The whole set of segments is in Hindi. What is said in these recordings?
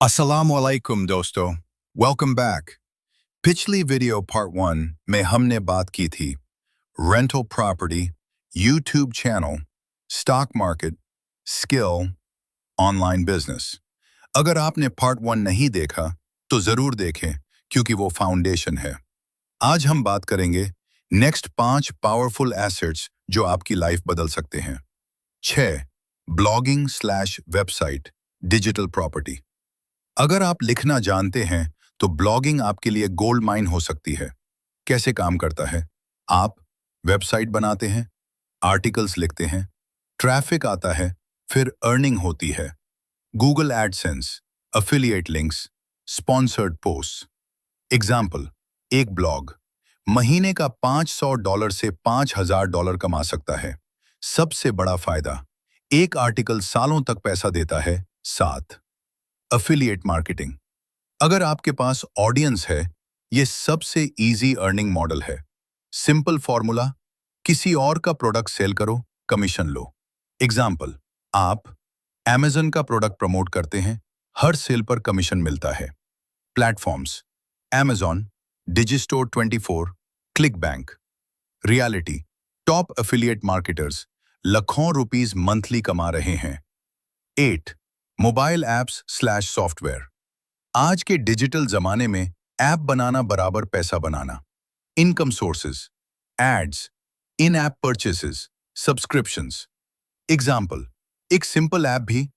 अस्सलाम वालेकुम दोस्तों, वेलकम बैक। पिछली वीडियो पार्ट 1 में हमने बात की थी rental property, YouTube channel, stock market, skill, online business. अगर आपने पार्ट 1 नहीं देखा तो ज़रूर देखें क्योंकि वो फाउंडेशन है। आज हम बात करेंगे नेक्स्ट 5 पावरफुल एसेट्स जो आपकी लाइफ बदल सकते हैं। 6 ब्लॉगिंग/वेबसाइट डिजिटल प्रॉपर्टी। अगर आप लिखना जानते हैं तो ब्लॉगिंग आपके लिए गोल्ड माइन हो सकती है। कैसे काम करता है? आप वेबसाइट बनाते हैं, आर्टिकल्स लिखते हैं, ट्रैफिक आता है, फिर अर्निंग होती है। Google AdSense, affiliate links, sponsored post. Example, एक ब्लॉग महीने का $500 से $5000 कमा सकता है। सबसे बड़ा फायदा, एक आर्टिकल सालों तक पैसा देता है। 7 अफिलिएट मार्केटिंग। अगर आपके पास ऑडियंस है, ये सबसे इजी अर्निंग मॉडल है। सिंपल फॉर्मूला, किसी और का प्रोडक्ट सेल करो, कमीशन लो। एग्जाम्पल, आप Amazon का प्रोडक्ट प्रमोट करते हैं, हर सेल पर कमीशन मिलता है। Platforms, Amazon, डिजिस्टोर 24, click bank. Reality, top affiliate marketers लाखों रुपीस मंथली कमा रहे हैं। 8 मोबाइल ऐप्स/सॉफ्टवेयर। आज के डिजिटल जमाने में ऐप बनाना बराबर पैसा बनाना। इनकम सोर्सेज, एड्स, इन ऐप परचेसेस, सब्सक्रिप्शंस। एग्जाम्पल, एक सिंपल ऐप भी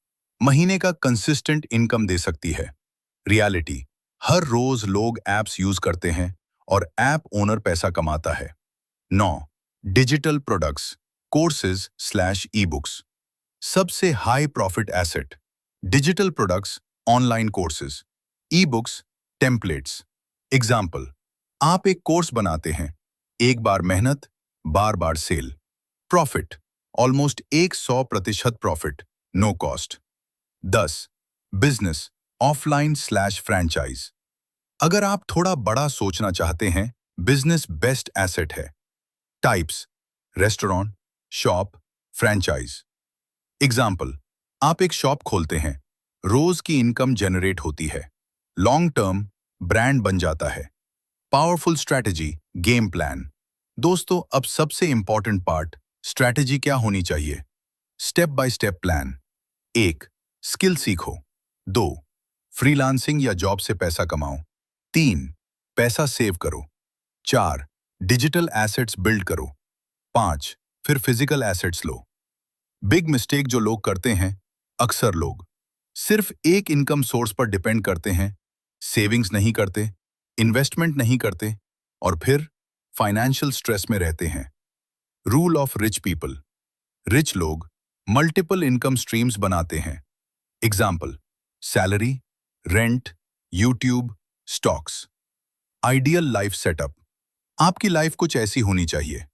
महीने का कंसिस्टेंट इनकम दे सकती है। रियलिटी, हर रोज लोग ऐप्स यूज करते हैं और ऐप ओनर पैसा कमाता है। 9 डिजिटल प्रोडक्ट्स, कोर्सेज/ई बुक्स। सबसे high profit asset, digital products, online courses, e books, templates. Example, आप एक कोर्स बनाते हैं, एक बार मेहनत, बार बार sell. Profit, almost 100% profit, no cost. 10 business, offline franchise. अगर आप थोड़ा बड़ा सोचना चाहते हैं, बिजनेस बेस्ट एसेट है। Types, restaurant, shop, franchise. Example, आप एक शॉप खोलते हैं, रोज की इनकम जनरेट होती है, लॉन्ग टर्म ब्रांड बन जाता है। Powerful strategy, game plan. दोस्तों, अब सबसे इंपॉर्टेंट पार्ट, स्ट्रैटेजी क्या होनी चाहिए? Step by step plan. 1 skill सीखो। 2 फ्रीलांसिंग या जॉब से पैसा कमाओ। 3 पैसा सेव करो। 4 डिजिटल एसेट्स बिल्ड करो। 5 फिर फिजिकल एसेट्स लो। बिग मिस्टेक जो लोग करते हैं, अक्सर लोग सिर्फ एक इनकम सोर्स पर डिपेंड करते हैं, सेविंग्स नहीं करते, इन्वेस्टमेंट नहीं करते और फिर फाइनेंशियल स्ट्रेस में रहते हैं। Rule of rich people, rich लोग मल्टीपल इनकम स्ट्रीम्स बनाते हैं। Example, salary, rent, YouTube, stocks. Ideal life setup, आपकी लाइफ कुछ ऐसी होनी चाहिए।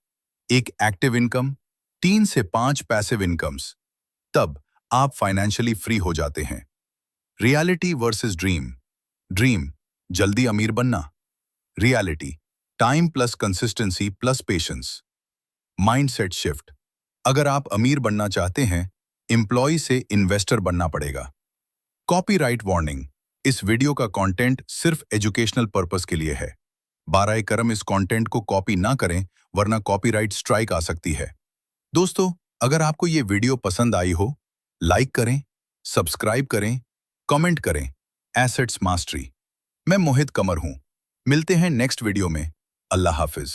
एक एक्टिव इनकम, 3 से 5 पैसिव इनकम्स, तब आप फाइनेंशियली फ्री हो जाते हैं। Reality versus dream. ड्रीम, जल्दी अमीर बनना। Reality, time plus consistency plus patience. Mindset shift, अगर आप अमीर बनना चाहते हैं, एम्प्लॉय से इन्वेस्टर बनना पड़ेगा। कॉपीराइट वार्निंग, इस वीडियो का कंटेंट सिर्फ एजुकेशनल पर्पस के लिए है। 12 करम इस कंटेंट को कॉपी ना करें वरना कॉपीराइट स्ट्राइक आ सकती है। दोस्तों, अगर आपको ये वीडियो पसंद आई हो, लाइक करें, सब्सक्राइब करें, कमेंट करें। Assets mastery. मैं मोहित कमर हूं। मिलते हैं नेक्स्ट वीडियो में। अल्लाह हाफिज।